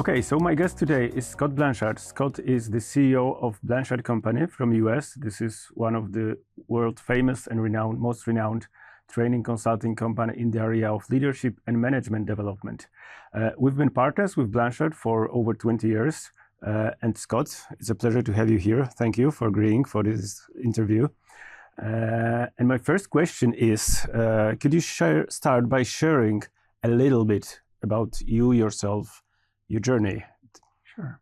Okay, so my guest today is Scott Blanchard. Scott is the CEO of Blanchard Company from US. This is one of the world famous and most renowned training consulting company in the area of leadership and management development. We've been partners with Blanchard for over 20 years. And Scott, it's a pleasure to have you here. Thank you for agreeing for this interview. And my first question is, could you start by sharing a little bit about you yourself, your journey? Sure.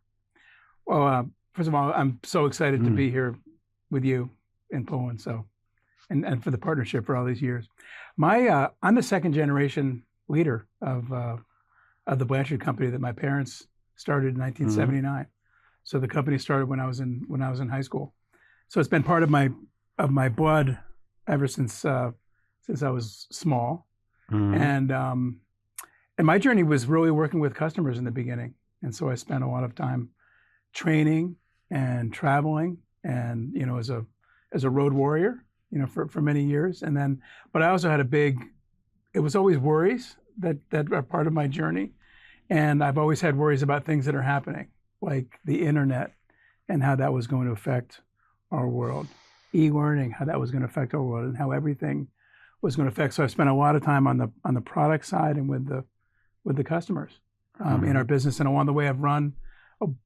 Well, first of all, I'm so excited to be here with you in Poland. And for the partnership for all these years. I'm the second generation leader of the Blanchard Company that my parents started in 1979. So the company started when I was in high school. So it's been part of my blood ever since I was small. And my journey was really working with customers in the beginning. And so I spent a lot of time training and traveling and, as a road warrior, for many years. But I also had it was always worries that are part of my journey. And I've always had worries about things that are happening, like the internet and how that was going to affect our world, e-learning, how that was going to affect our world and how everything was going to affect. So I spent a lot of time on the product side and with the customers in our business. And along the way, I've run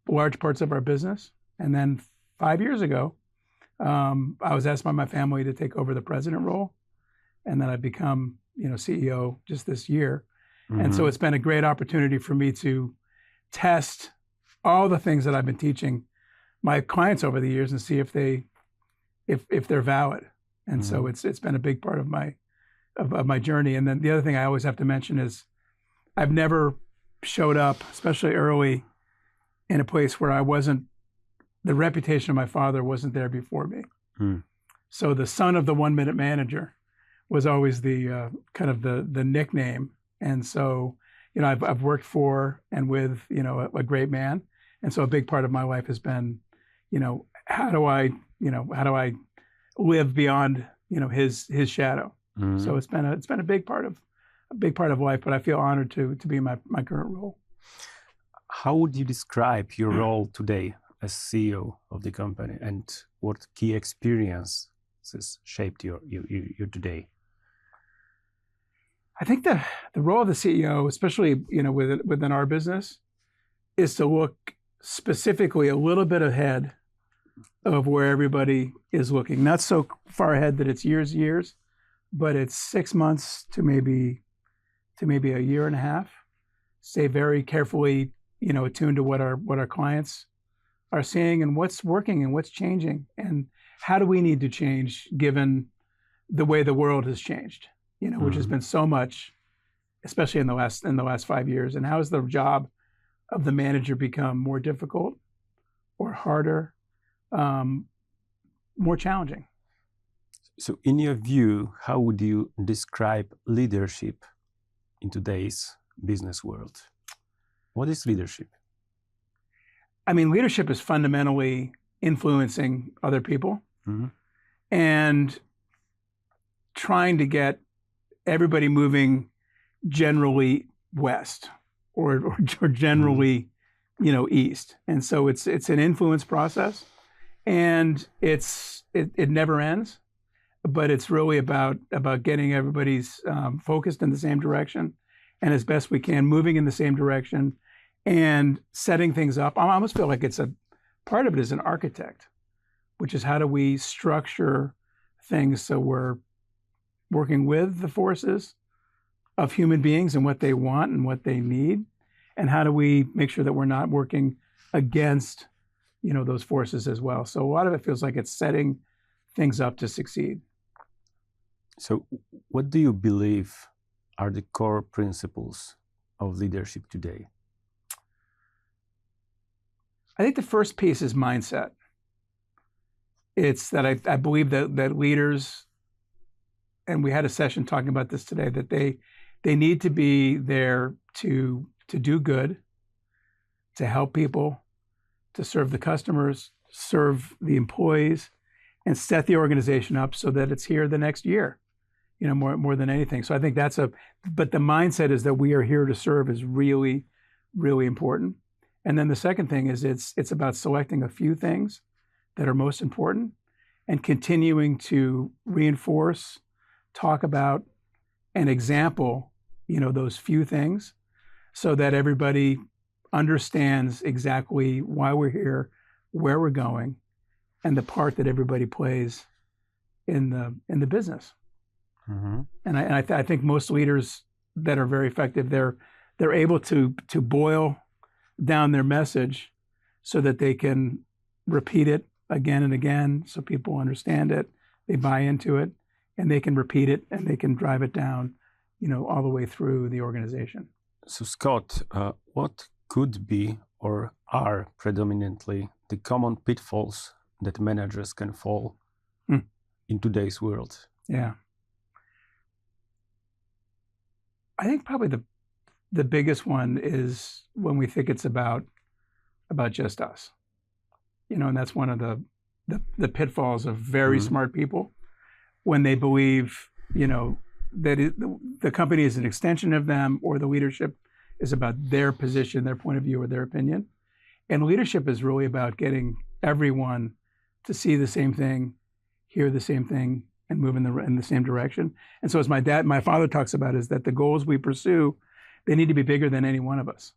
large parts of our business. And then 5 years ago, I was asked by my family to take over the president role. And then I've become, CEO just this year. And so it's been a great opportunity for me to test all the things that I've been teaching my clients over the years and see if they're valid. And so it's been a big part of my journey. And then the other thing I always have to mention is I've never showed up, especially early, in a place where the reputation of my father wasn't there before me. So the son of the 1 minute manager was always the kind of the nickname. And so, I've worked for and with, a great man. And so a big part of my life has been, how do I live beyond, his shadow? So it's been a big part of life, but I feel honored to be in my current role. How would you describe your role today as CEO of the company, and what key experiences shaped your today? I think the role of the CEO, especially within our business, is to look specifically a little bit ahead of where everybody is looking. Not so far ahead that it's years, but it's 6 months to maybe a year and a half. Stay very carefully, attuned to what our clients are seeing and what's working and what's changing, and how do we need to change given the way the world has changed, which has been so much, especially in the last 5 years. And how has the job of the manager become more difficult or harder, more challenging? So in your view, how would you describe leadership in today's business world? What is leadership? I mean, leadership is fundamentally influencing other people and trying to get everybody moving generally west or generally, east. And so it's an influence process, and it never ends. But it's really about getting everybody's focused in the same direction, and as best we can, moving in the same direction, and setting things up. I almost feel like part of it is an architect, which is how do we structure things so we're working with the forces of human beings and what they want and what they need, and how do we make sure that we're not working against, those forces as well. So a lot of it feels like it's setting things up to succeed. So what do you believe are the core principles of leadership today? I think the first piece is mindset. It's that I believe that leaders, and we had a session talking about this today, that they need to be there to do good, to help people, to serve the customers, serve the employees, and set the organization up so that it's here the next year, more than anything. So I think but the mindset is that we are here to serve is really, really important. And then the second thing is it's about selecting a few things that are most important and continuing to reinforce, talk about, and example, those few things so that everybody understands exactly why we're here, where we're going, and the part that everybody plays in the business. Mm-hmm. And I think most leaders that are very effective, they're able to boil down their message so that they can repeat it again and again so people understand it, they buy into it, and they can repeat it and they can drive it down, all the way through the organization. So Scott, what could be or are predominantly the common pitfalls that managers can fall in today's world? Yeah. I think probably the biggest one is when we think it's about just us, and that's one of the pitfalls of very smart people when they believe, that the company is an extension of them or the leadership is about their position, their point of view, or their opinion. And leadership is really about getting everyone to see the same thing, hear the same thing, and move in the same direction. And so as my father talks about is that the goals we pursue, they need to be bigger than any one of us,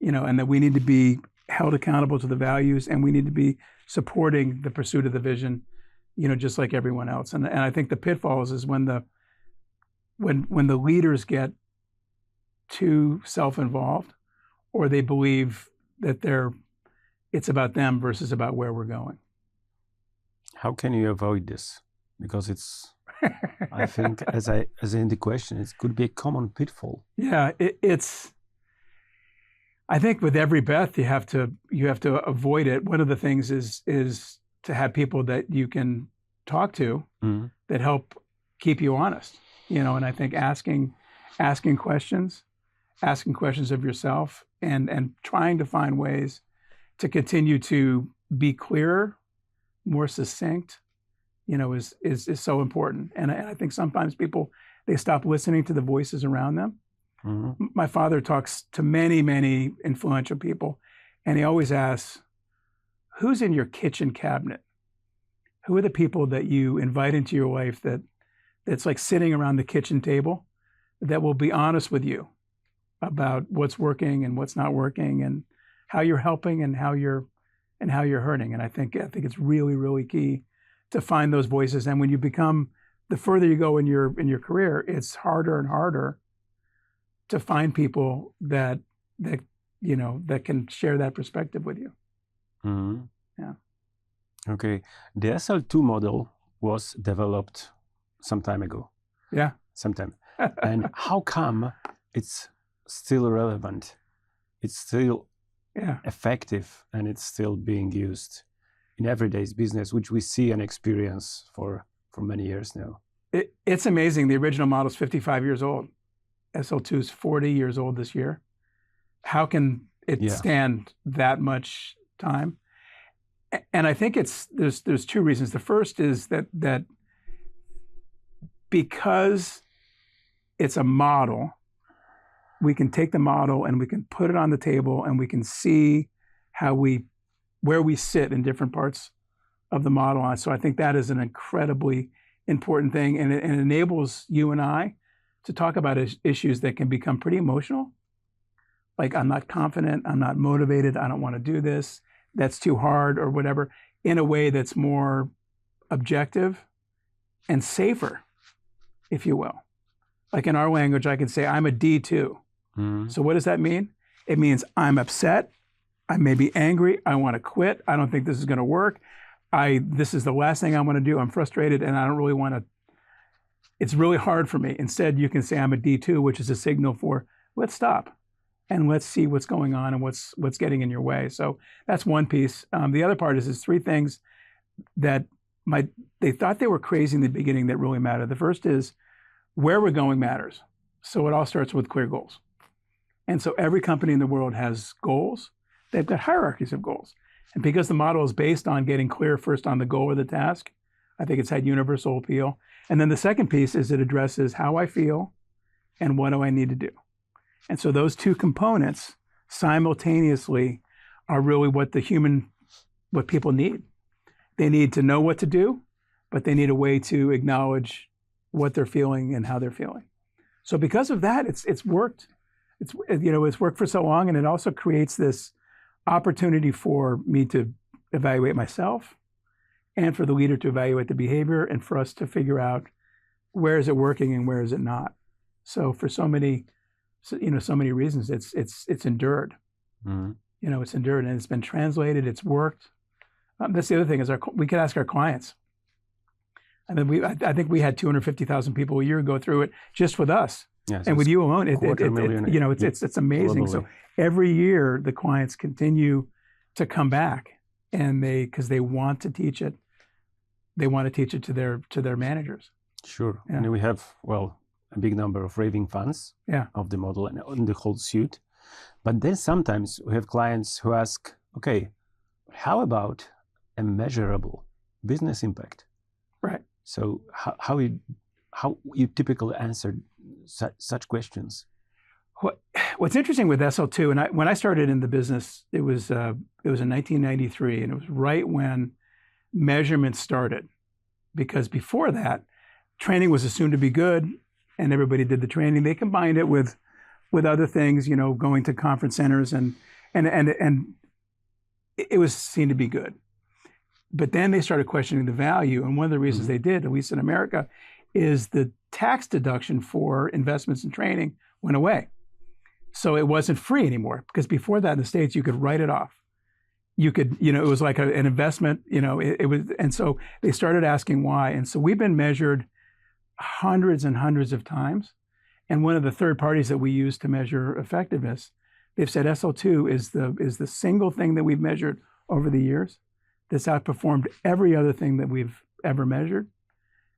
and that we need to be held accountable to the values and we need to be supporting the pursuit of the vision, just like everyone else. And I think the pitfalls is when the leaders get too self-involved or they believe that it's about them versus about where we're going. How can you avoid this? Because it's, I think, as in the question, it could be a common pitfall. Yeah, I think with every breath you have to avoid it. One of the things is to have people that you can talk to that help keep you honest. And I think asking questions of yourself and trying to find ways to continue to be clearer, more succinct, is so important. And I think sometimes people, they stop listening to the voices around them. Mm-hmm. My father talks to many, many influential people, and he always asks, who's in your kitchen cabinet? Who are the people that you invite into your life that's like sitting around the kitchen table that will be honest with you about what's working and what's not working and how you're helping and how you're hurting. And I think it's really, really key to find those voices. And when you become, the further you go in your career, it's harder and harder to find people that can share that perspective with you. Mm-hmm. Yeah. Okay. The SL2 model was developed some time ago. Yeah. Sometime. And how come it's still relevant? It's still effective and it's still being used in everyday business, which we see and experience for many years now. It's amazing. The original model is 55 years old. SL2 is 40 years old this year. How can it stand that much time? And I think there's two reasons. The first is that because it's a model, we can take the model and we can put it on the table and we can see where we sit in different parts of the model. So I think that is an incredibly important thing, and it enables you and I to talk about issues that can become pretty emotional. Like, I'm not confident, I'm not motivated, I don't want to do this, that's too hard or whatever, in a way that's more objective and safer, if you will. Like in our language, I can say, I'm a D2. Mm-hmm. So what does that mean? It means I'm upset, I may be angry, I want to quit, I don't think this is going to work, this is the last thing I want to do, I'm frustrated, and I don't really want to, it's really hard for me. Instead, you can say I'm a D2, which is a signal for, let's stop and let's see what's going on and what's getting in your way. So that's one piece. The other part is three things that they thought they were crazy in the beginning that really matter. The first is where we're going matters. So it all starts with clear goals. And so every company in the world has goals. They've got hierarchies of goals. And because the model is based on getting clear first on the goal or the task, I think it's had universal appeal. And then the second piece is it addresses how I feel and what do I need to do. And so those two components simultaneously are really what people need. They need to know what to do, but they need a way to acknowledge what they're feeling and how they're feeling. So because of that, it's worked. It's worked for so long, and it also creates this opportunity for me to evaluate myself, and for the leader to evaluate the behavior, and for us to figure out where is it working and where is it not. So for so many reasons, it's endured. Mm-hmm. It's endured, and it's been translated. It's worked. That's the other thing is we could ask our clients. I mean, I think we had 250,000 people a year go through it just with us, and with you alone, it's amazing. Globally. So every year the clients continue to come back, and because they want to teach it, they want to teach it to their managers. Sure, yeah. And we have a big number of raving fans of the model and on the whole suite. But then sometimes we have clients who ask, okay, how about a measurable business impact? Right. So how you typically answer such questions? What's interesting with SL2, and when I started in the business, it was in 1993, and it was right when measurement started, because before that, training was assumed to be good, and everybody did the training. They combined it with other things, going to conference centers, and it was seen to be good. But then they started questioning the value, and one of the reasons they did, at least in America, is the tax deduction for investments in training went away. So it wasn't free anymore, because before that in the States, you could write it off. You could, it was like an investment, it was, and so they started asking why. And so we've been measured hundreds and hundreds of times. And one of the third parties that we use to measure effectiveness, they've said SL2 is the single thing that we've measured over the years that's outperformed every other thing that we've ever measured.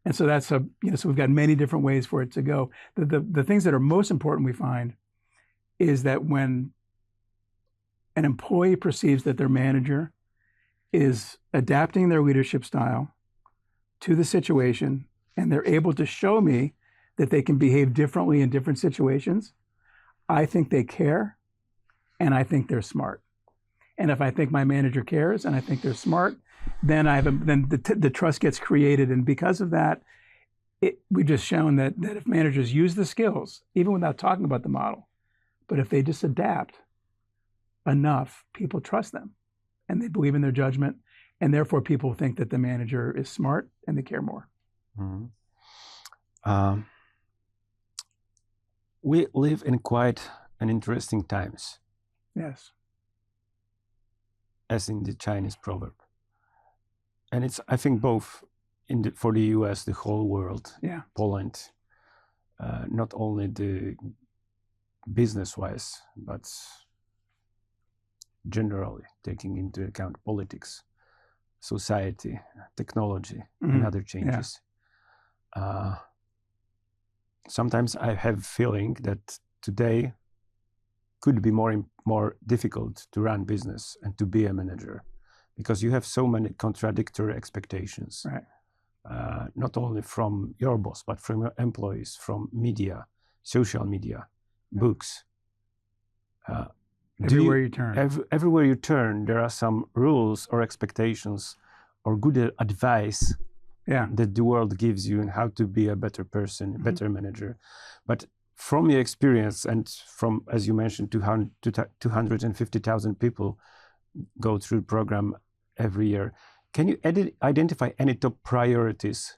And so that's so we've got many different ways for it to go. The things that are most important, we find, is that when an employee perceives that their manager is adapting their leadership style to the situation, and they're able to show me that they can behave differently in different situations, I think they care, and I think they're smart. And if I think my manager cares and I think they're smart, then the trust gets created. And because of that, we've just shown that if managers use the skills, even without talking about the model, but if they just adapt enough, people trust them and they believe in their judgment. And therefore, people think that the manager is smart and they care more. Mm-hmm. We live in quite an interesting times. Yes. As in the Chinese proverb. And it's, I think, both for the US, the whole world, Poland, not only the business-wise, but generally taking into account politics, society, technology, and other changes. Sometimes I have a feeling that today could be more difficult to run business and to be a manager, because you have so many contradictory expectations, right? Not only from your boss, but from your employees, from media, social media, books. Everywhere you turn. Everywhere you turn, there are some rules or expectations or good advice that the world gives you on how to be a better person, a better manager. But from your experience, and from, as you mentioned, 250,000 people go through the program every year, can you identify any top priorities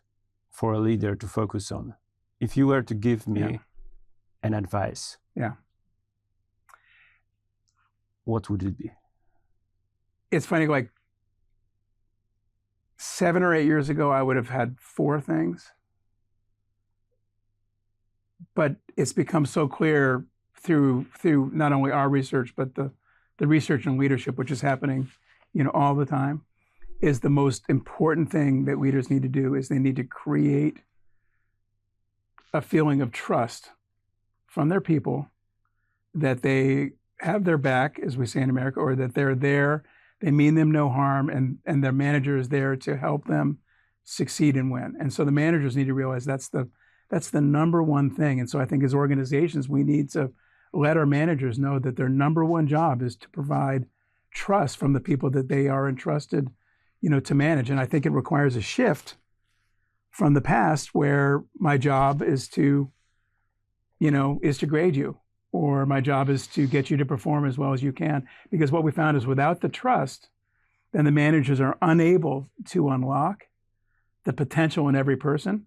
for a leader to focus on? If you were to give me an advice, what would it be? It's funny, like 7 or 8 years ago, I would have had 4 things. But it's become so clear through not only our research, but the research in leadership, which is happening, all the time, is the most important thing that leaders need to do is they need to create a feeling of trust from their people that they have their back, as we say in America, or that they're there, they mean them no harm, and their manager is there to help them succeed and win. And so the managers need to realize that's the number one thing. And so I think as organizations, we need to let our managers know that their number one job is to provide trust from the people that they are entrusted, to manage. And I think it requires a shift from the past where my job is to grade you, or my job is to get you to perform as well as you can. Because what we found is without the trust, then the managers are unable to unlock the potential in every person,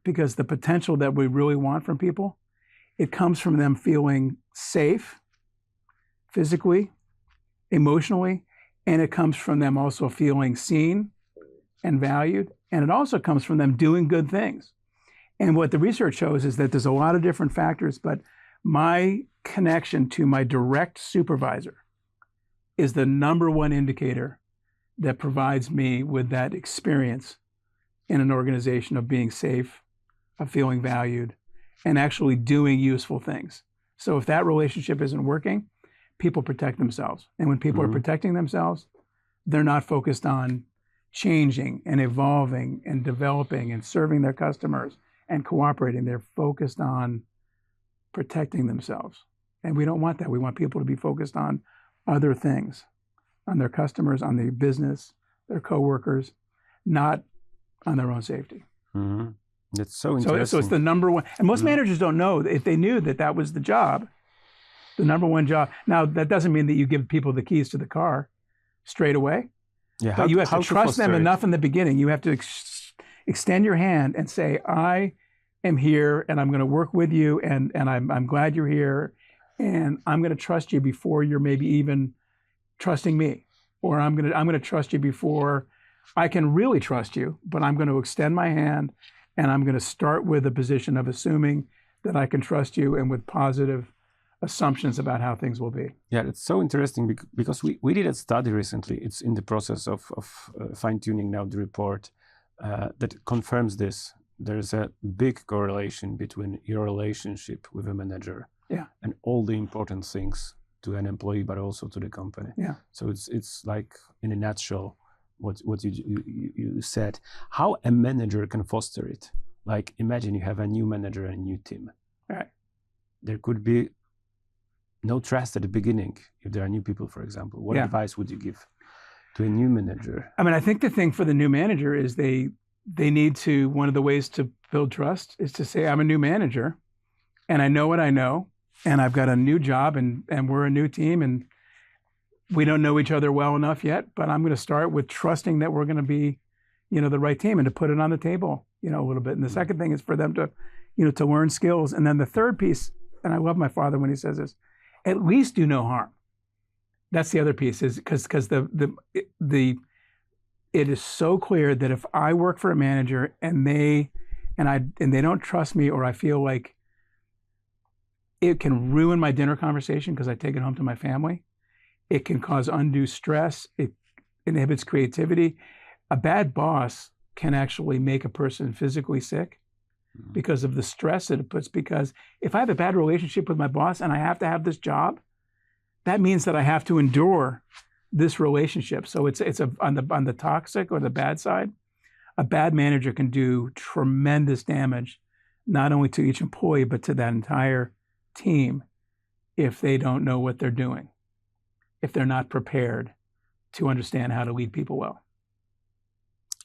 because the potential that we really want from people, it comes from them feeling safe, physically, emotionally, and it comes from them also feeling seen and valued, and it also comes from them doing good things. And what the research shows is that there's a lot of different factors, but my connection to my direct supervisor is the number one indicator that provides me with that experience in an organization of being safe, of feeling valued, and actually doing useful things. So if that relationship isn't working, people protect themselves. And when people are protecting themselves, they're not focused on changing and evolving and developing and serving their customers and cooperating. They're focused on protecting themselves. And we don't want that. We want people to be focused on other things, on their customers, on their business, their coworkers, not on their own safety. Mm-hmm. That's so interesting. So it's the number one. And most managers don't know. If they knew that was the job, the number one job. Now, that doesn't mean that you give people the keys to the car straight away. Yeah, but you have to trust them enough in the beginning. You have to extend your hand and say, I am here and I'm going to work with you, and I'm glad you're here, and I'm going to trust you before you're maybe even trusting me, or I'm going to trust you before I can really trust you, but I'm going to extend my hand, and I'm going to start with a position of assuming that I can trust you and with positive assumptions about how things will be. Yeah, it's so interesting because we did a study recently. It's in the process of fine-tuning now the report that confirms this. There's a big correlation between your relationship with a manager and all the important things to an employee, but also to the company. Yeah. So it's like, in a nutshell, what you said. How a manager can foster it. Like, imagine you have a new manager and a new team. Right. There could be no trust at the beginning if there are new people, for example. What advice would you give to a new manager? I mean, I think the thing for the new manager is they need to, one of the ways to build trust is to say, I'm a new manager and I know what I know, and I've got a new job, and we're a new team, and we don't know each other well enough yet, but I'm going to start with trusting that we're going to be, the right team, and to put it on the table, a little bit. And the second thing is for them to, to learn skills. And then the third piece, and I love my father when he says this, at least do no harm. That's the other piece, is because it is so clear that if I work for a manager and they don't trust me, or I feel like it can ruin my dinner conversation because I take it home to my family, it can cause undue stress, it inhibits creativity. A bad boss can actually make a person physically sick because of the stress that it puts. Because if I have a bad relationship with my boss and I have to have this job, that means that I have to endure this relationship. So it's on the toxic or the bad side, a bad manager can do tremendous damage, not only to each employee, but to that entire team, if they don't know what they're doing, if they're not prepared to understand how to lead people well.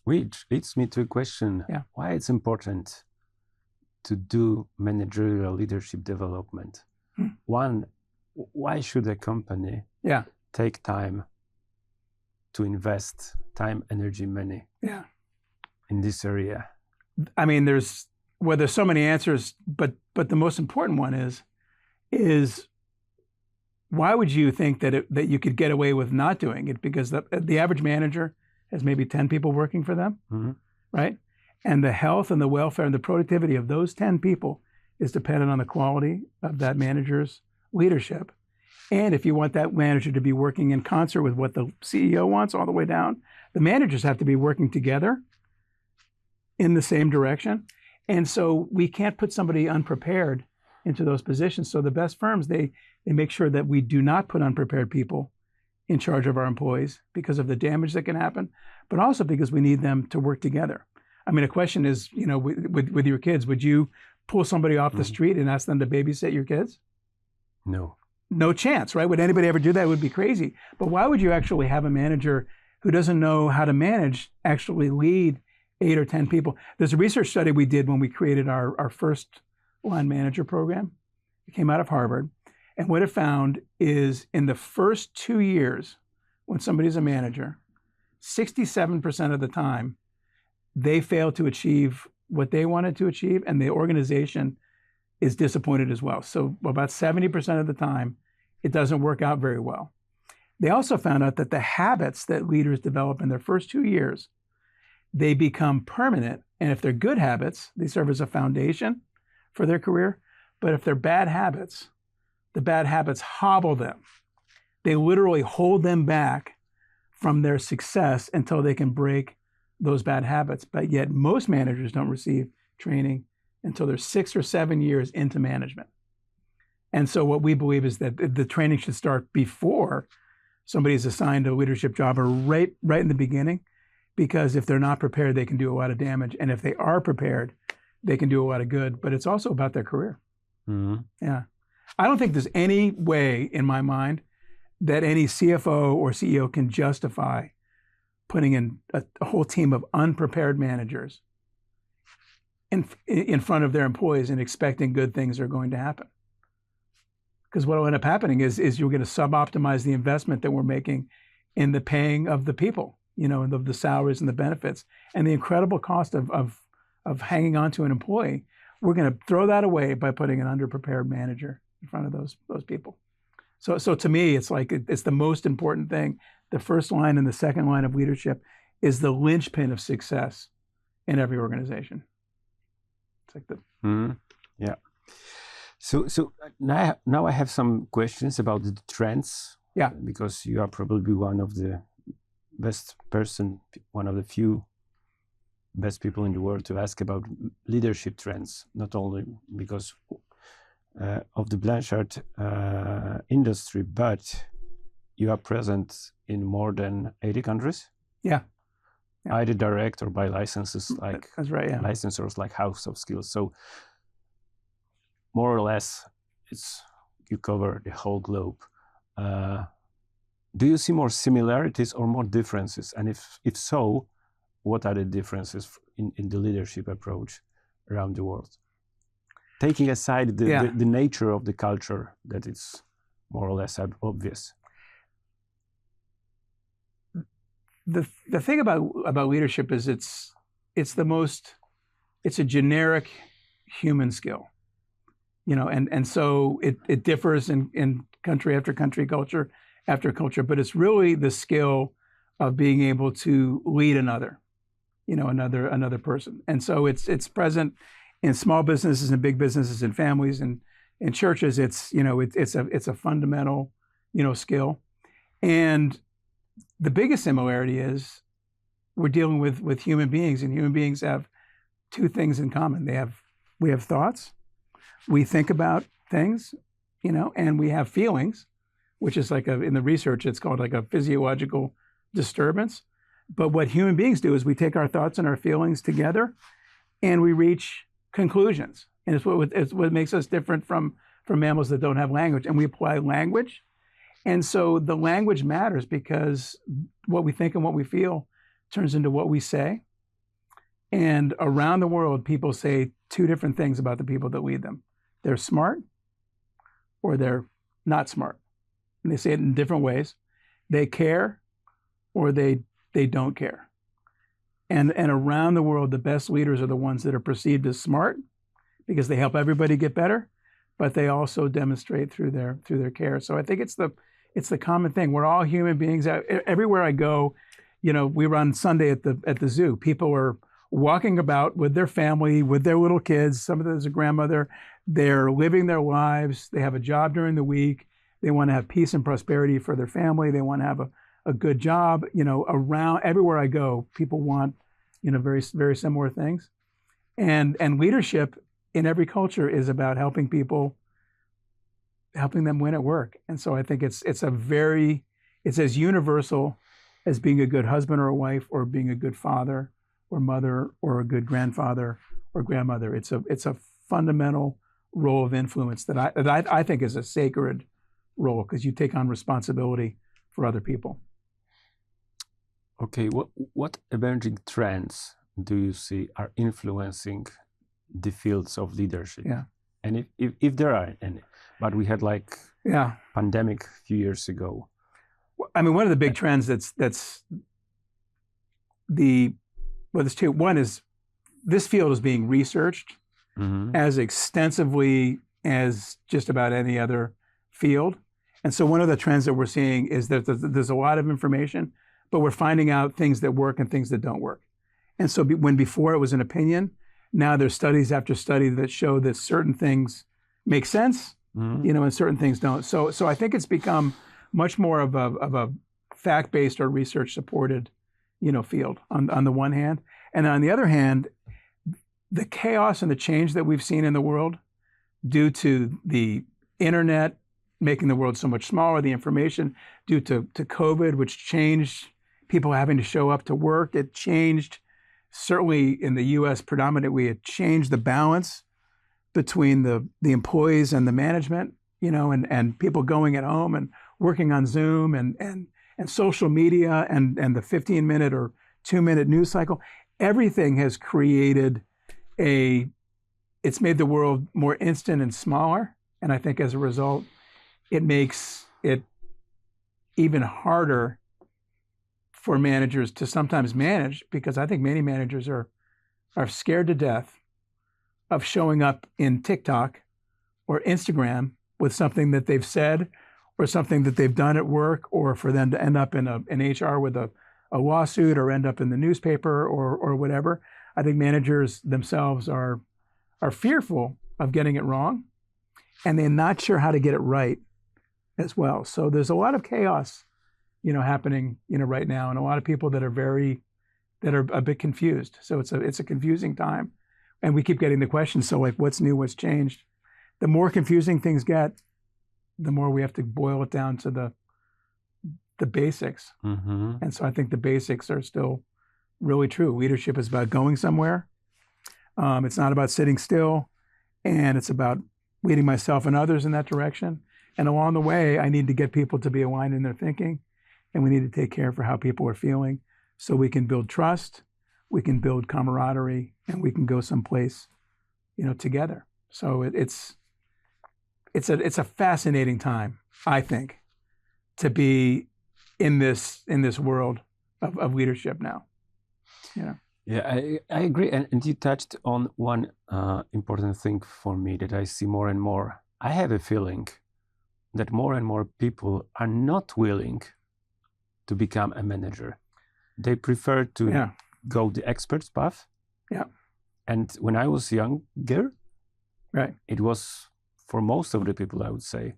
Which leads me to a question, why it's important to do managerial leadership development. One, why should a company take time to invest time, energy, money in this area? I mean, there's so many answers, but the most important one is why would you think that you could get away with not doing it? Because the average manager has maybe 10 people working for them, right? And the health and the welfare and the productivity of those 10 people is dependent on the quality of that manager's leadership. And if you want that manager to be working in concert with what the CEO wants all the way down, the managers have to be working together in the same direction. And so we can't put somebody unprepared into those positions. So the best firms, they make sure that we do not put unprepared people in charge of our employees because of the damage that can happen, but also because we need them to work together. I mean, a question is, with your kids, would you pull somebody off the street and ask them to babysit your kids? No. no chance, right? Would anybody ever do that? It would be crazy. But why would you actually have a manager who doesn't know how to manage actually lead 8 or 10 people? There's a research study we did when we created our first line manager program. It came out of Harvard. And what it found is in the first 2 years, when somebody's a manager, 67% of the time, they fail to achieve what they wanted to achieve, and the organization is disappointed as well. So about 70% of the time, it doesn't work out very well. They also found out that the habits that leaders develop in their first 2 years, they become permanent. And if they're good habits, they serve as a foundation for their career. But if they're bad habits, the bad habits hobble them. They literally hold them back from their success until they can break those bad habits. But yet most managers don't receive training until they're 6 or 7 years into management. And so what we believe is that the training should start before somebody is assigned a leadership job, or right in the beginning, because if they're not prepared, they can do a lot of damage. And if they are prepared, they can do a lot of good. But it's also about their career. Mm-hmm. Yeah. I don't think there's any way in my mind that any CFO or CEO can justify putting in a whole team of unprepared managers in front of their employees and expecting good things are going to happen. Because what will end up happening is you're going to suboptimize the investment that we're making in the paying of the people, and the salaries and the benefits, and the incredible cost of hanging on to an employee. We're going to throw that away by putting an underprepared manager in front of those people. So to me, it's like it's the most important thing. The first line and the second line of leadership is the linchpin of success in every organization. It's like the yeah. So now I have some questions about the trends. Yeah. Because you are probably one of the one of the few best people in the world to ask about leadership trends, not only because of the Blanchard industry, but you are present in more than 80 countries. Yeah. Either direct or by licenses, like that's right, yeah. licensors like House of Skills. So more or less, you cover the whole globe. Do you see more similarities or more differences? And if so, what are the differences in the leadership approach around the world? Taking aside the nature of the culture, that it's more or less obvious. The thing about leadership is it's a generic human skill, and so it differs in country after country, culture after culture, but it's really the skill of being able to lead another person. And so it's present in small businesses and big businesses and families and in churches. It's a fundamental, skill. And the biggest similarity is we're dealing with human beings, and human beings have two things in common. We have thoughts, we think about things, and we have feelings, which is like in the research, it's called like a physiological disturbance. But what human beings do is we take our thoughts and our feelings together and we reach conclusions. And it's what makes us different from mammals that don't have language. And we apply language. And so the language matters because what we think and what we feel turns into what we say. And around the world, people say two different things about the people that lead them. They're smart or they're not smart. And they say it in different ways. They care or they don't care. And around the world, the best leaders are the ones that are perceived as smart because they help everybody get better, but they also demonstrate through their care. So I think it's the common thing. We're all human beings. Everywhere I go, we run Sunday at the zoo. People are walking about with their family, with their little kids. Some of them is a grandmother. They're living their lives. They have a job during the week. They want to have peace and prosperity for their family. They want to have a good job. Around everywhere I go, people want, very, very similar things. And leadership in every culture is about helping them win at work. And so I think it's as universal as being a good husband or a wife, or being a good father or mother, or a good grandfather or grandmother. It's a fundamental role of influence that I think is a sacred role because you take on responsibility for other people. Okay, what emerging trends do you see are influencing the fields of leadership? Yeah. And if there are any, but we had like pandemic a few years ago. I mean, one of the big trends there's two. One is this field is being researched as extensively as just about any other field. And so one of the trends that we're seeing is that there's a lot of information, but we're finding out things that work and things that don't work. And so when before it was an opinion, now there's studies after study that show that certain things make sense, and certain things don't. So I think it's become much more of a fact-based or research-supported, field on the one hand. And on the other hand, the chaos and the change that we've seen in the world due to the internet making the world so much smaller, the information due to COVID, which changed people having to show up to work. It changed, certainly in the US predominantly, it changed the balance between the employees and the management, and people going at home and working on Zoom and social media and the 15-minute or 2-minute news cycle. Everything has created it's made the world more instant and smaller. And I think as a result, it makes it even harder for managers to sometimes manage, because I think many managers are scared to death of showing up in TikTok or Instagram with something that they've said or something that they've done at work, or for them to end up in HR with a lawsuit or end up in the newspaper or whatever. I think managers themselves are fearful of getting it wrong, and they're not sure how to get it right as well. So there's a lot of chaos, happening, right now, and a lot of people that are a bit confused. So it's a confusing time, and we keep getting the question. So like, what's new? What's changed? The more confusing things get, the more we have to boil it down to the basics. And so I think the basics are still really true. Leadership is about going somewhere. It's not about sitting still, and it's about leading myself and others in that direction. And along the way, I need to get people to be aligned in their thinking, and we need to take care for how people are feeling, so we can build trust, we can build camaraderie, and we can go someplace, together. So it's a fascinating time, I think, to be in this world of leadership now. Yeah, I agree. And you touched on one important thing for me that I see more and more. I have a feeling that more and more people are not willing to become a manager. They prefer to go the expert's path. Yeah. And when I was younger, right, it was for most of the people, I would say,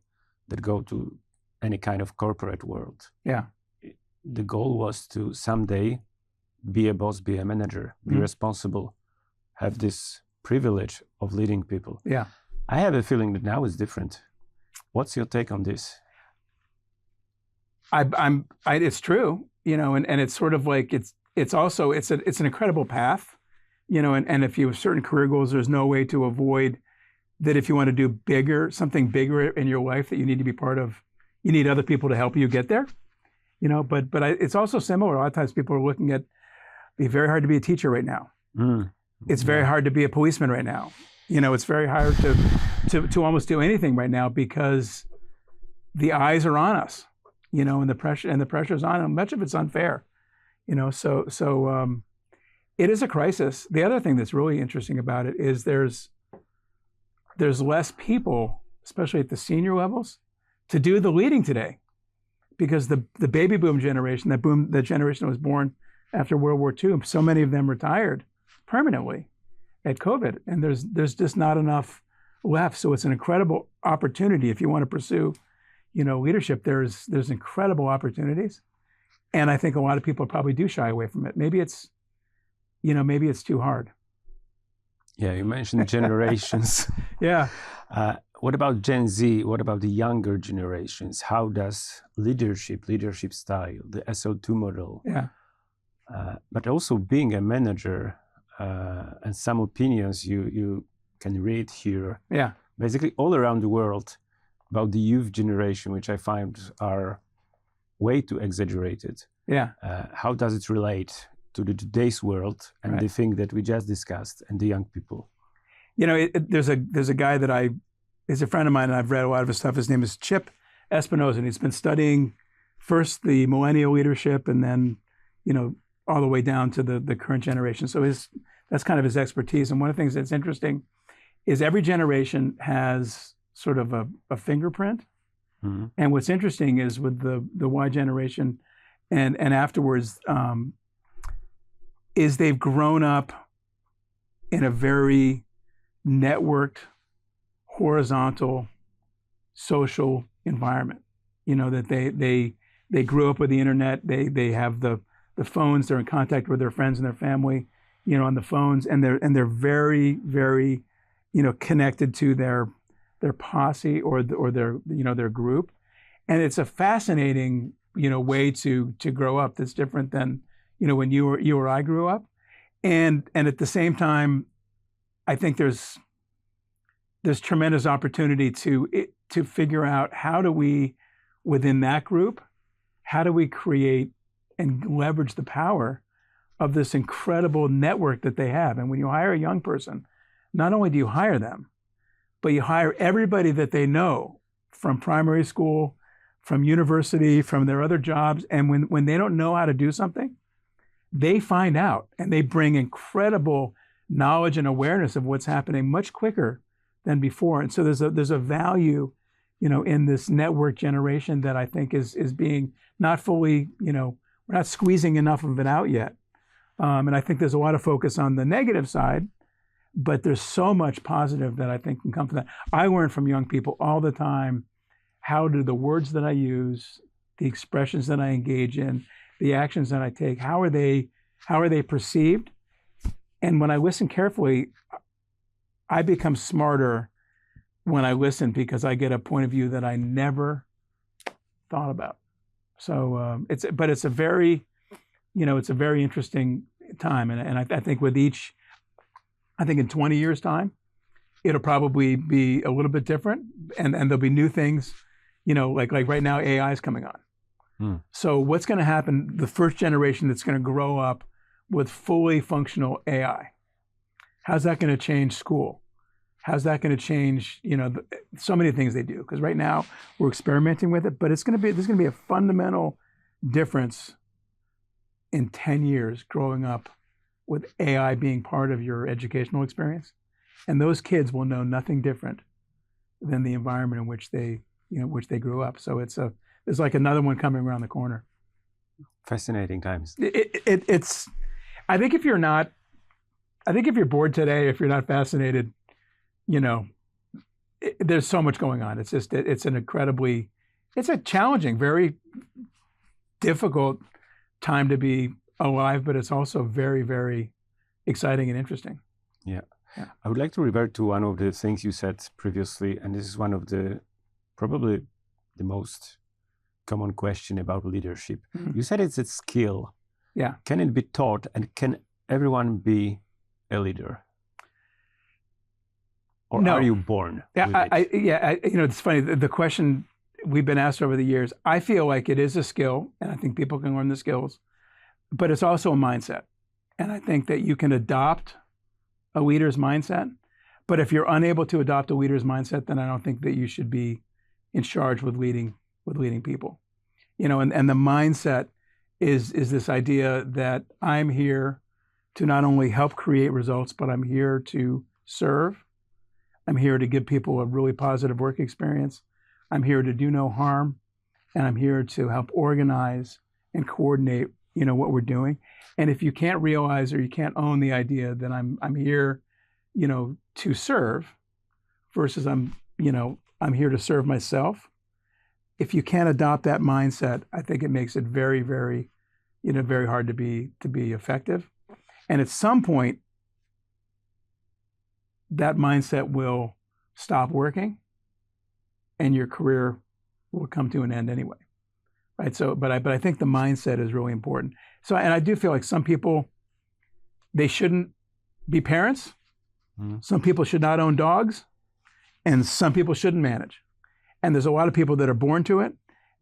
that go to any kind of corporate world. Yeah. The goal was to someday be a boss, be a manager, be responsible, have this privilege of leading people. Yeah. I have a feeling that now is different. What's your take on this? It's true, and it's sort of like it's also it's an incredible path, and if you have certain career goals, there's no way to avoid that. If you want to do something bigger in your life that you need to be part of, you need other people to help you get there, but it's also similar. A lot of times people are looking at, it's very hard to be a teacher right now. It's very hard to be a policeman right now. It's very hard to almost do anything right now because the eyes are on us, and the pressure's on them. Much of it's unfair, so it is a crisis. The other thing that's really interesting about it is there's less people, especially at the senior levels, to do the leading today, because the baby boom generation, that generation that was born after World War II, so many of them retired permanently at COVID, and there's just not enough left. So it's an incredible opportunity if you want to pursue, leadership. There's incredible opportunities, and I think a lot of people probably do shy away from it. Maybe it's too hard. Yeah, you mentioned generations. Yeah. What about Gen Z? What about the younger generations? How does leadership style, the SO2 model, but also being a manager, and some opinions you can read here. Yeah. Basically all around the world, about the youth generation, which I find are way too exaggerated. Yeah. How does it relate to today's world and Right. the thing that we just discussed and the young people? You know, there's a guy that is a friend of mine, and I've read a lot of his stuff. His name is Chip Espinosa, and he's been studying first the millennial leadership, and then, you know, all the way down to the current generation. So that's kind of his expertise. And one of the things that's interesting is every generation has sort of a fingerprint. Mm-hmm. And what's interesting is with the Y generation and afterwards, is they've grown up in a very networked, horizontal, social environment. You know, that they grew up with the internet. They have the phones. They're in contact with their friends and their family, you know, on the phones, and they're very, very, you know, connected to their posse or their, you know, their group. And it's a fascinating, you know, way to grow up that's different than, you know, when you or I grew up. And at the same time, I think there's tremendous opportunity to figure out how do we, within that group, how do we create and leverage the power of this incredible network that they have. And when you hire a young person, not only do you hire them, but you hire everybody that they know from primary school, from university, from their other jobs. And when they don't know how to do something, they find out and they bring incredible knowledge and awareness of what's happening much quicker than before. And so there's a value, you know, in this network generation that I think is being not fully, you know, we're not squeezing enough of it out yet. And I think there's a lot of focus on the negative side, but there's so much positive that I think can come from that. I learn from young people all the time, how do the words that I use, the expressions that I engage in, the actions that I take, how are they perceived? And when I listen carefully, I become smarter when I listen because I get a point of view that I never thought about. So it's a very, you know, it's a very interesting time. And I think with each, I think in 20 years time, it'll probably be a little bit different and there'll be new things, you know, like right now AI is coming on. So what's going to happen, the first generation that's going to grow up with fully functional AI, how's that going to change school? How's that going to change, you know, so many things they do? Because right now we're experimenting with it, but there's going to be a fundamental difference in 10 years growing up with AI being part of your educational experience. And those kids will know nothing different than the environment in which they, you know, which they grew up. So it's like another one coming around the corner. Fascinating times. It's, I think if you're bored today, if you're not fascinated, you know, there's so much going on. It's just, it's a challenging, very difficult time to be alive, but it's also very, very exciting and interesting. Yeah. I would like to revert to one of the things you said previously, and this is one of the, probably the most common question about leadership. Mm-hmm. You said it's a skill. Yeah. Can it be taught, and can everyone be a leader? Or no. Are you born? Yeah, you know, it's funny. The question we've been asked over the years, I feel like it is a skill, and I think people can learn the skills, but it's also a mindset. And I think that you can adopt a leader's mindset, but if you're unable to adopt a leader's mindset, then I don't think that you should be in charge with leading people. You know, and the mindset is this idea that I'm here to not only help create results, but I'm here to serve. I'm here to give people a really positive work experience. I'm here to do no harm, and I'm here to help organize and coordinate, you know, what we're doing. And if you can't realize or you can't own the idea that I'm here, you know, to serve versus I'm here to serve myself. If you can't adopt that mindset, I think it makes it very, very, you know, very hard to be effective. And at some point, that mindset will stop working and your career will come to an end anyway. Right. So, but I think the mindset is really important. So, and I do feel like some people, they shouldn't be parents. Mm-hmm. Some people should not own dogs, and some people shouldn't manage. And there's a lot of people that are born to it,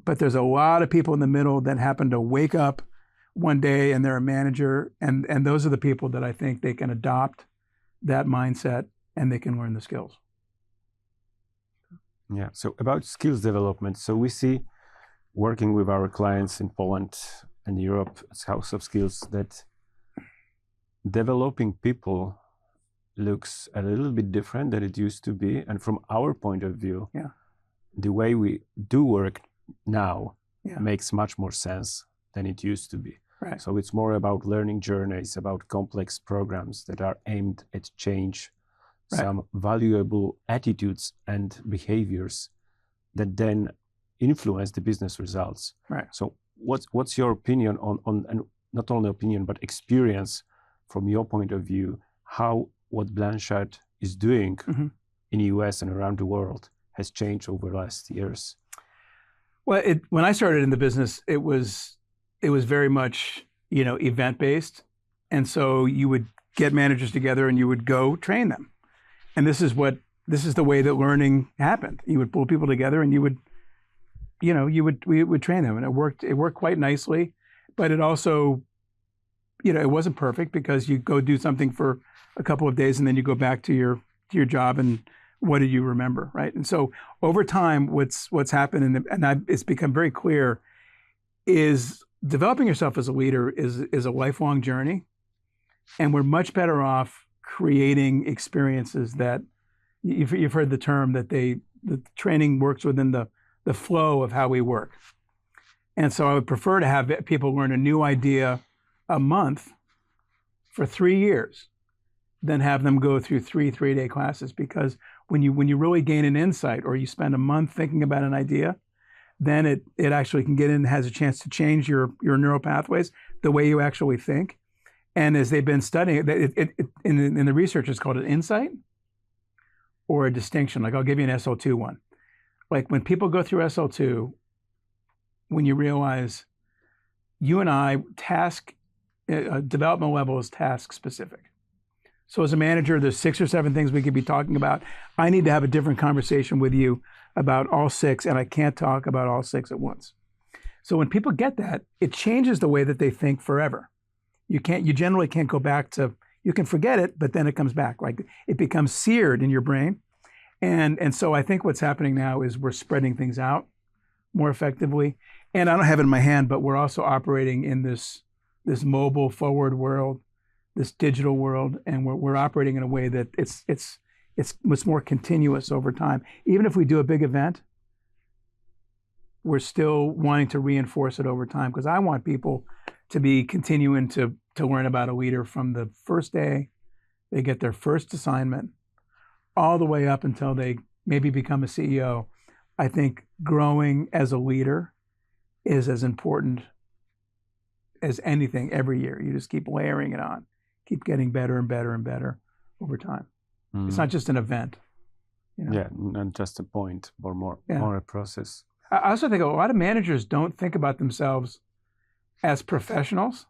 but there's a lot of people in the middle that happen to wake up one day and they're a manager. And those are the people that I think they can adopt that mindset and they can learn the skills. Yeah. So about skills development. So we see working with our clients in Poland and Europe as House of Skills that developing people looks a little bit different than it used to be. And from our point of view, the way we do work now makes much more sense than it used to be. Right. So it's more about learning journeys, about complex programs that are aimed at change some valuable attitudes and behaviors that then influence the business results. Right. So what's your opinion on and not only opinion, but experience from your point of view, how what Blanchard is doing in the US and around the world has changed over the last years? Well, when I started in the business, it was very much, event-based. And so you would get managers together and you would go train them. And this is the way that learning happened. You would pull people together and we would train them, and it worked quite nicely, but it also, it wasn't perfect because you go do something for a couple of days and then you go back to your job and what do you remember, right? And so over time, what's happened it's become very clear is developing yourself as a leader is a lifelong journey, and we're much better off creating experiences that you've heard the term that the training works within the flow of how we work. And so I would prefer to have people learn a new idea a month for 3 years than have them go through three-day classes, because when you really gain an insight or you spend a month thinking about an idea, then it actually can get in and has a chance to change your neural pathways, the way you actually think. And as they've been studying, in the research, it's called an insight or a distinction. Like I'll give you an SL2 one. Like when people go through SL2, when you realize you and I development level is task specific. So as a manager, there's 6 or 7 things we could be talking about. I need to have a different conversation with you about all 6, and I can't talk about all 6 at once. So when people get that, it changes the way that they think forever. You generally can't go back to, you can forget it, but then it comes back. Like it becomes seared in your brain. And so I think what's happening now is we're spreading things out more effectively. And I don't have it in my hand, but we're also operating in this mobile forward world, this digital world, and we're operating in a way that it's more continuous over time. Even if we do a big event, we're still wanting to reinforce it over time, because I want people to be continuing to learn about a leader from the first day they get their first assignment all the way up until they maybe become a CEO. I think growing as a leader is as important as anything every year. You just keep layering it on, keep getting better and better and better over time. It's not just an event. Yeah, not just a point, or more a process. I also think a lot of managers don't think about themselves as professionals.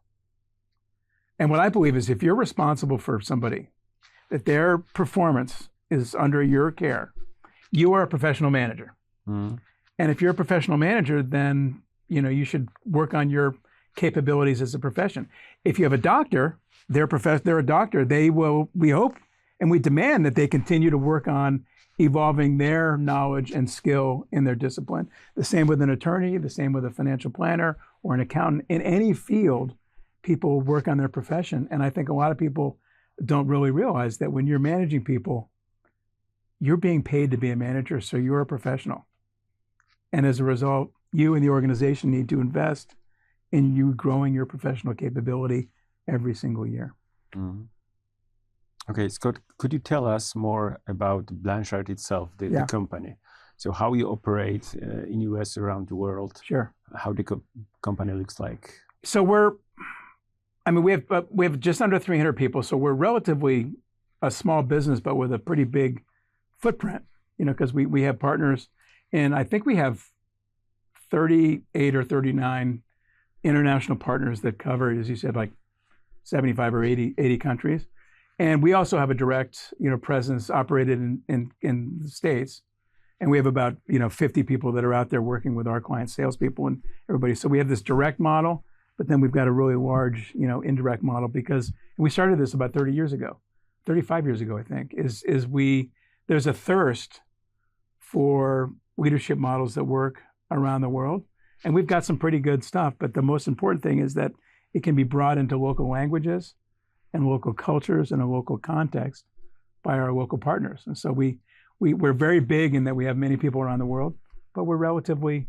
And what I believe is if you're responsible for somebody, that their performance is under your care, you are a professional manager. And if you're a professional manager, then you should work on your capabilities as a profession. If you have a doctor, they're a doctor. They will, we hope, and we demand that they continue to work on evolving their knowledge and skill in their discipline. The same with an attorney, the same with a financial planner or an accountant. In any field, people work on their profession. And I think a lot of people don't really realize that when you're managing people, you're being paid to be a manager, so you're a professional. And as a result, you and the organization need to invest in you growing your professional capability every single year. Okay, Scott, could you tell us more about Blanchard itself, the company? So how you operate in US, around the world? Sure. How the company looks like? So we have just under 300 people. So we're relatively a small business, but with a pretty big footprint, because we have partners, and I think we have 38 or 39 international partners that cover, as you said, like 75 or 80 countries. And we also have a direct, presence operated in the States. And we have about 50 people that are out there working with our clients, salespeople and everybody. So we have this direct model, but then we've got a really large indirect model because we started this about 30 years ago, 35 years ago, I think. There's a thirst for leadership models that work around the world, and we've got some pretty good stuff. But the most important thing is that it can be brought into local languages and local cultures and a local context by our local partners. And so we're very big in that we have many people around the world, but we're relatively,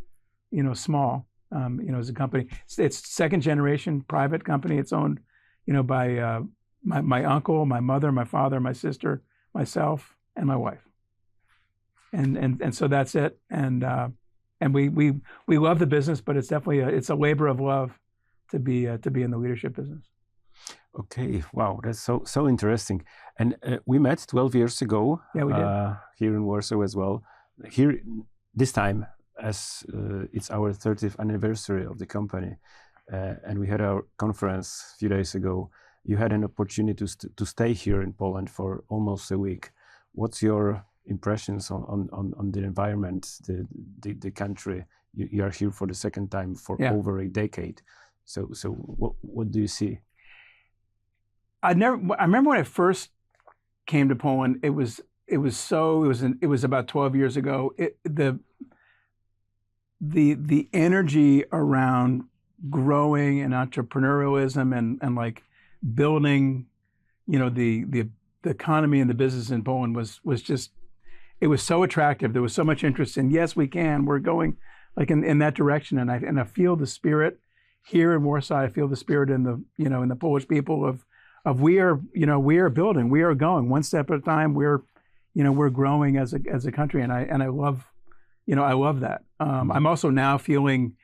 small, as a company. It's second generation private company. It's owned, by my uncle, my mother, my father, my sister, myself, and my wife. And so that's it. And we love the business, but it's definitely it's a labor of love to be in the leadership business. Okay, wow, that's so interesting. And we met 12 years ago. Yeah, we did. Here in Warsaw as well. Here, this time, as it's our 30th anniversary of the company, and we had our conference a few days ago. You had an opportunity to stay here in Poland for almost a week. What's your impressions on the environment, the country? You are here for the second time for over a decade. So what do you see? I remember when I first came to Poland. It was about 12 years ago. The energy around growing and entrepreneurialism and like building, the economy and the business in Poland was just, it was so attractive. There was so much interest in, yes, we can. We're going like in that direction, and I feel the spirit here in Warsaw. I feel the spirit in the Polish people of we are building, we are going one step at a time. We're growing as a country, and I love, I love that. I'm also now feeling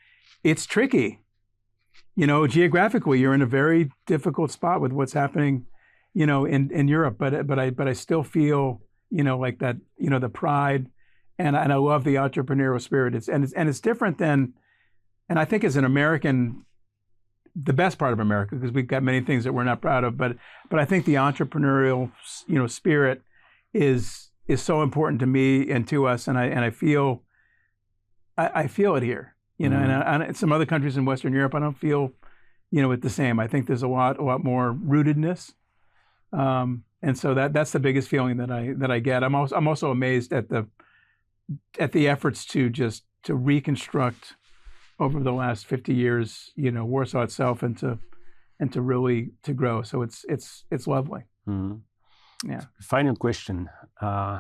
it's tricky. Geographically, you're in a very difficult spot with what's happening, in Europe. But I still feel, like that, the pride, and I love the entrepreneurial spirit. It's different than, and I think as an American, the best part of America, because we've got many things that we're not proud of. But I think the entrepreneurial, spirit is so important to me and to us, and I feel it here. And some other countries in Western Europe, I don't feel, it the same. I think there's a lot more rootedness, and so that's the biggest feeling that I get. I'm also amazed at the efforts to reconstruct over the last 50 years, Warsaw itself, and to really grow. So it's lovely. Mm-hmm. Yeah. Final question.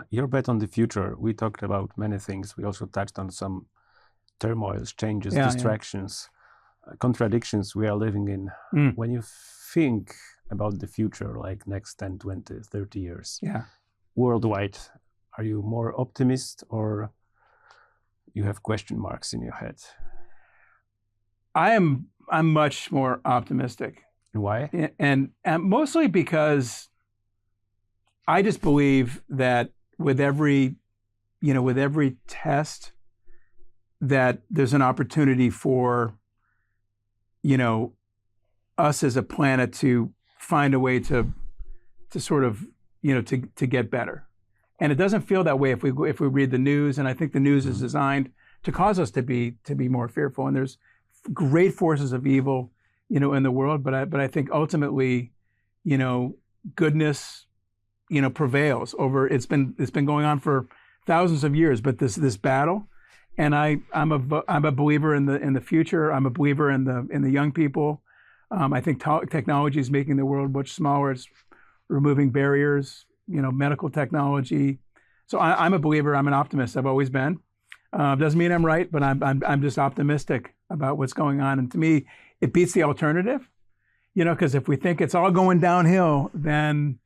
Your bet on the future. We talked about many things. We also touched on some turmoils, changes, distractions, contradictions we are living in. When you think about the future, like next 10, 20, 30 years, worldwide, are you more optimist or you have question marks in your head? I'm much more optimistic. Why? And mostly because I just believe that with every test, that there's an opportunity for, us as a planet to find a way to sort of, to get better. And it doesn't feel that way if we read the news. And I think the news is designed to cause us to be more fearful. And there's great forces of evil, in the world. But I think ultimately, goodness, prevails over. It's been going on for thousands of years. But this battle. And I'm a believer in the future. I'm a believer in the young people. I think technology is making the world much smaller. It's removing barriers, medical technology. So I'm a believer. I'm an optimist. I've always been. Doesn't mean I'm right, but I'm just optimistic about what's going on. And to me, it beats the alternative. Because if we think it's all going downhill, then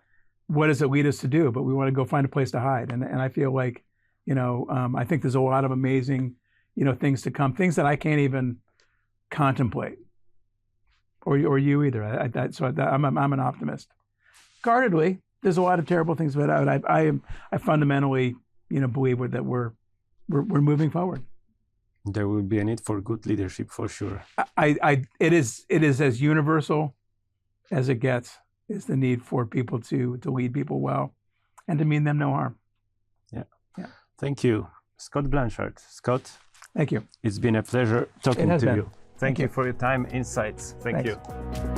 what does it lead us to do? But we want to go find a place to hide. And I feel like, I think there's a lot of amazing, things to come, things that I can't even contemplate, or you either. I'm an optimist. Guardedly, there's a lot of terrible things, but I fundamentally, believe that we're moving forward. There will be a need for good leadership for sure. It is as universal as it gets, is the need for people to lead people well and to mean them no harm. Yeah. Thank you. Scott Blanchard. Scott, Thank you. it's been a pleasure talking has to been. you. Thank you for your time, insights. Thank Thanks. you.